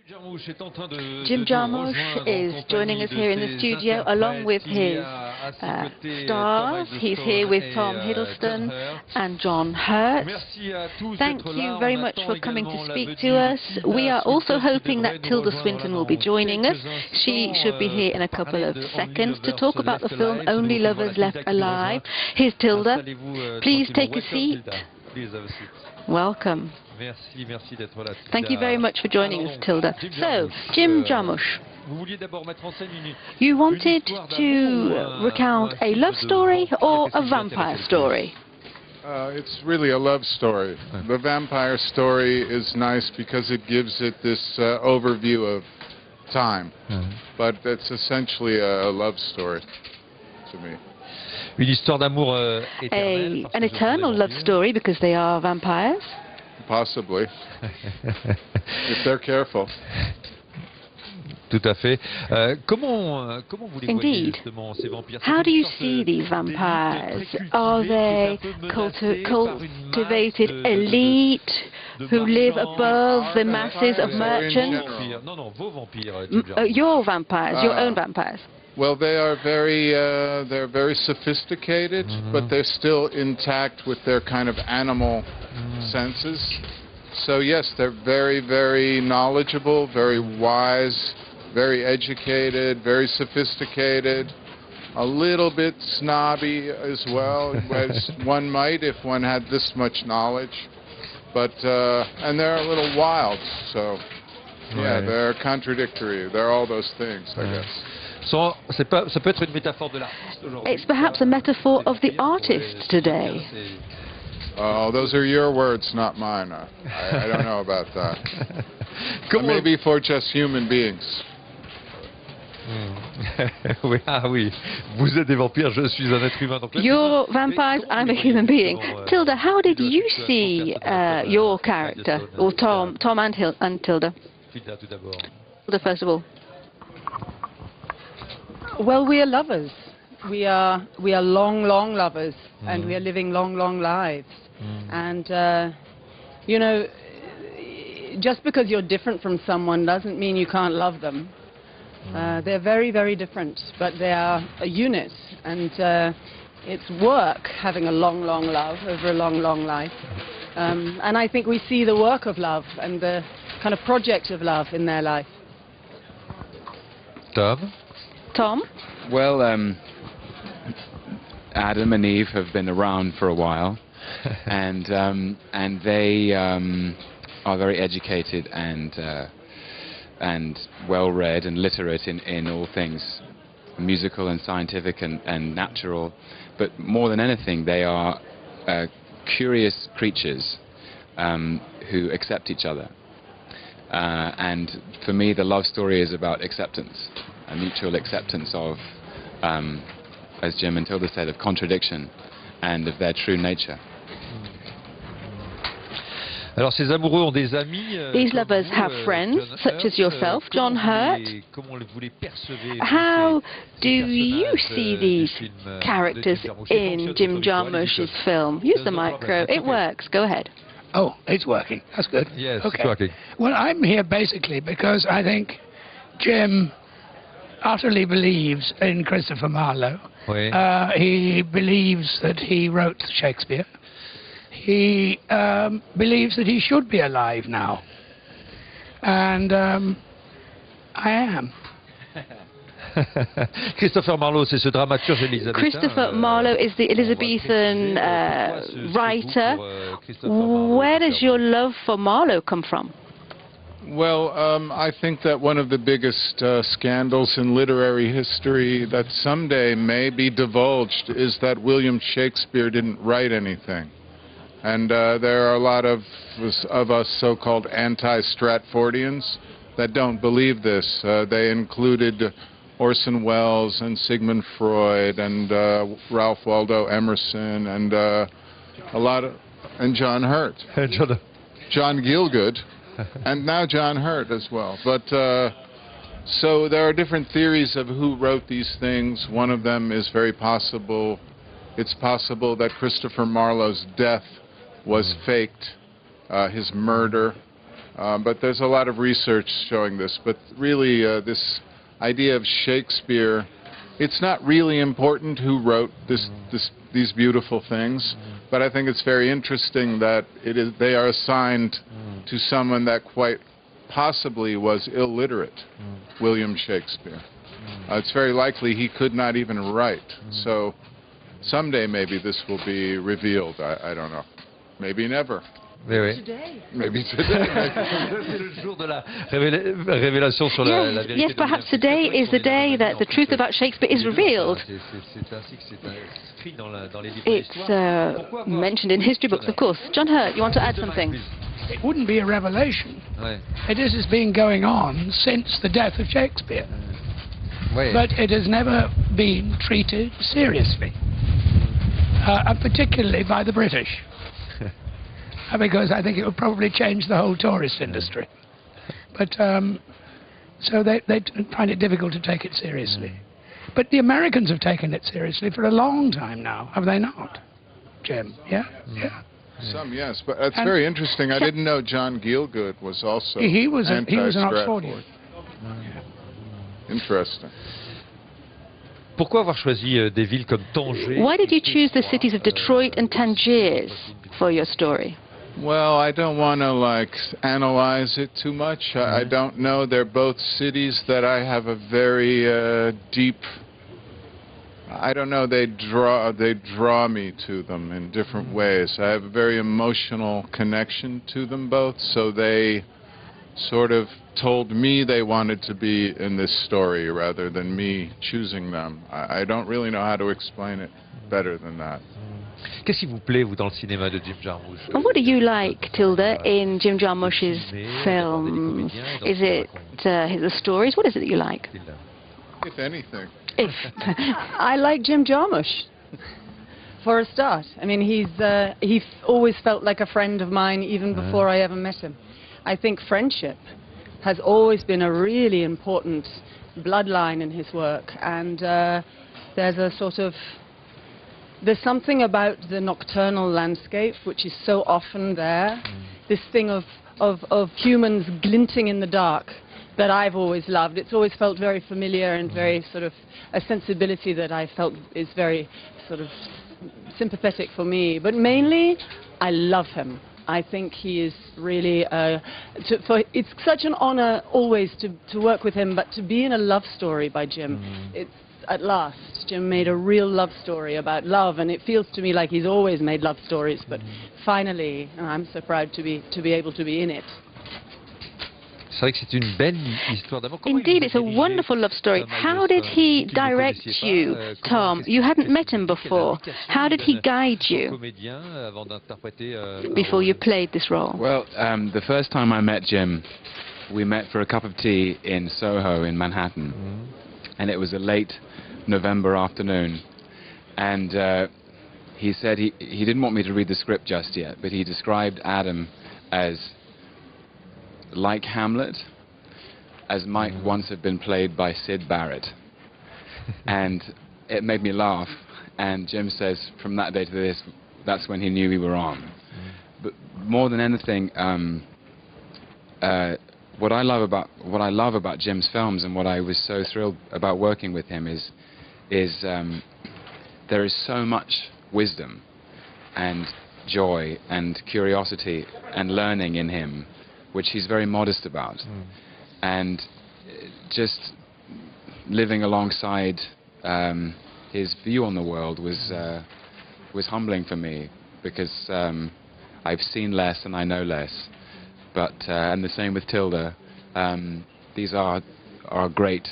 Jim Jarmusch is joining us here in the studio along with his stars. He's here with Tom Hiddleston and John Hurt. Thank you very much for coming to speak to us. We are also hoping that Tilda Swinton will be joining us. She should be here in a couple of seconds to talk about the film Only Lovers Left Alive. Here's Tilda. Please take a seat. Welcome. Thank you very much for joining us, Tilda. So, Jim Jarmusch, you wanted to recount a love story or a vampire story? It's really a love story. The vampire story is nice because it gives it this overview of time, but it's essentially a love story to me. An eternal love story because they are vampires? Possibly, if they're careful. Tout à fait. Indeed. How do you see these vampires? Are they cultivated elite who live above the masses of merchants? Your vampires, your own vampires. Well, they are they're very sophisticated, but they're still intact with their kind of animal senses. So yes, they're very, very knowledgeable, very wise, very educated, very sophisticated, a little bit snobby as well, as one might if one had this much knowledge. But and they're a little wild, so yeah, they're contradictory. They're all those things, I guess. It's perhaps a metaphor of the artist today. Oh, those are your words, not mine. I don't know about that. Maybe for just human beings. Vous êtes des vampires, je suis un être humain. You're vampires, I'm a human being. Tilda, how did you see your character, or Tom and Tilda? Tilda, first of all. Well, we are lovers. We are long lovers, and we are living long lives. And you know, just because you're different from someone doesn't mean you can't love them. They're very different, but they are a unit, and it's work having a long love over a long life. And I think we see the work of love and the kind of project of love in their life. Tom? Well, Adam and Eve have been around for a while, and they are very educated and well-read and literate in all things musical and scientific and natural. But more than anything, they are curious creatures who accept each other. And for me, the love story is about acceptance, a mutual acceptance of, as Jim and Tilda said, of contradiction and of their true nature. These lovers have friends, such as yourself, John Hurt. How do you see these characters in Jim Jarmusch's film? Use the micro. It works. Go ahead. Oh, it's working. That's good. Yes, okay. It's working. Well, I'm here basically because I think Jim utterly believes in Christopher Marlowe. Oui. He believes that he wrote Shakespeare. He believes that he should be alive now. And I am. Christopher Marlowe, c'est ce dramaturge élisabétain. Christopher Marlowe is the Elizabethan writer. Where does your love for Marlowe come from? Well, I think that one of the biggest scandals in literary history that someday may be divulged is that William Shakespeare didn't write anything. And there are a lot of us so-called anti-Stratfordians that don't believe this. They included Orson Welles and Sigmund Freud and Ralph Waldo Emerson and and John Hurt. John Gielgud. And now John Hurt as well. But so there are different theories of who wrote these things. One of them is very possible. It's possible that Christopher Marlowe's death was faked, his murder. But there's a lot of research showing this. But really, this idea of Shakespeare, it's not really important who wrote these beautiful things, but I think it's very interesting that they are assigned to someone that quite possibly was illiterate, William Shakespeare. It's very likely he could not even write. So someday maybe this will be revealed. I don't know. Maybe never. Oui. Today. Maybe today. C'est le jour de la révélation sur la vérité. Yes, perhaps today is the day that the truth about Shakespeare is revealed. C'est ainsi que c'est inscrit dans les livres It's d'histoire. mentioned in history books, of course. John Hurt, you want to add something? It wouldn't be a revelation. Ouais. It has been going on since the death of Shakespeare. Ouais. But it has never been treated seriously, and particularly by the British. Because I think it would probably change the whole tourist industry. But so they find it difficult to take it seriously. But the Americans have taken it seriously for a long time now, have they not, Jim? Yeah? Yeah. Some, yes, but that's very interesting. I didn't know John Gielgud was also He was an anti-Stratford. Oxfordian. Interesting. Pourquoi avoir choisi des villes comme Tanger? Why did you choose the cities of Detroit and Tangiers for your story? Well, I don't want to analyze it too much. I don't know. They're both cities that I have a very deep. I don't know. They draw me to them in different ways. I have a very emotional connection to them both. So they sort of told me they wanted to be in this story rather than me choosing them. I don't really know how to explain it better than that. Qu'est-ce qui vous plaît, vous, dans le cinéma de Jim Jarmusch? And what do you like, Tilda, in Jim Jarmusch's films? Is it the stories? What is it that you like? If anything. If. I like Jim Jarmusch, for a start. I mean, he always felt like a friend of mine even before I ever met him. I think friendship has always been a really important bloodline in his work, and there's something about the nocturnal landscape which is so often there, this thing of humans glinting in the dark that I've always loved. It's always felt very familiar and very sort of a sensibility that I felt is very sort of sympathetic for me. But mainly, I love him. I think he is really, it's such an honor always to work with him, but to be in a love story by Jim, it's at last. Jim made a real love story about love, and it feels to me like he's always made love stories, but finally, I'm so proud to be able to be in it. C'est vrai que c'est une belle histoire d'amour. Indeed, it's a wonderful love story. How did he direct you, Tom? You hadn't met him before. How did he guide you before you played this role? Well, the first time I met Jim, we met for a cup of tea in Soho in Manhattan, and it was a late November afternoon, and he said he didn't want me to read the script just yet, but he described Adam as like Hamlet, as might once have been played by Sid Barrett. And it made me laugh, and Jim says from that day to this, that's when he knew we were on. But more than anything, what I love about Jim's films, and what I was so thrilled about working with him is there is so much wisdom and joy and curiosity and learning in him, which he's very modest about. And just living alongside his view on the world was humbling for me, because I've seen less and I know less. But and the same with Tilda. These are great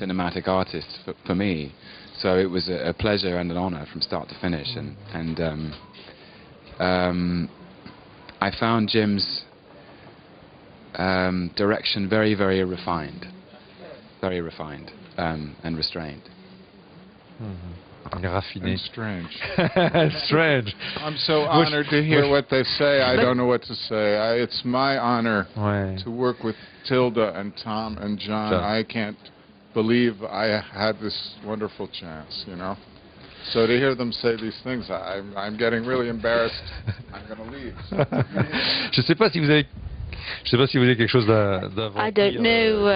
cinematic artists for me. So it was a pleasure and an honor from start to finish. And I found Jim's direction very, very refined, and restrained. Raffiné. And strange. Strange. I'm so honored to hear what they say. I don't know what to say. It's my honor to work with Tilda and Tom and John. I can't believe I had this wonderful chance, you know. So to hear them say these things, I'm getting really embarrassed. I'm going to leave. Je sais pas si vous avez Je sais pas si vous avez quelque chose d'un I don't know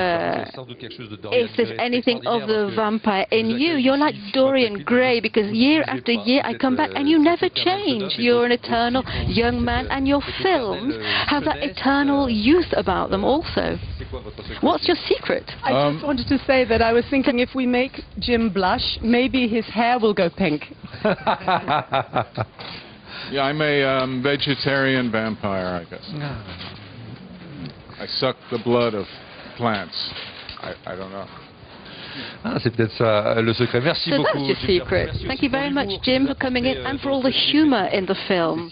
if there's anything of the vampire in you. You're like Dorian Gray, because year after year I come back and you never change. You're an eternal young man, and your films have that eternal youth about them also. What's your secret? I just wanted to say that I was thinking if we make Jim blush, maybe his hair will go pink. Yeah, I'm a vegetarian vampire, I guess. I suck the blood of plants. I don't know. Ah, c'est peut-être ça le secret. Merci so beaucoup. That's your secret. Thank you very much, Jim, for coming in and for all the humour in the film.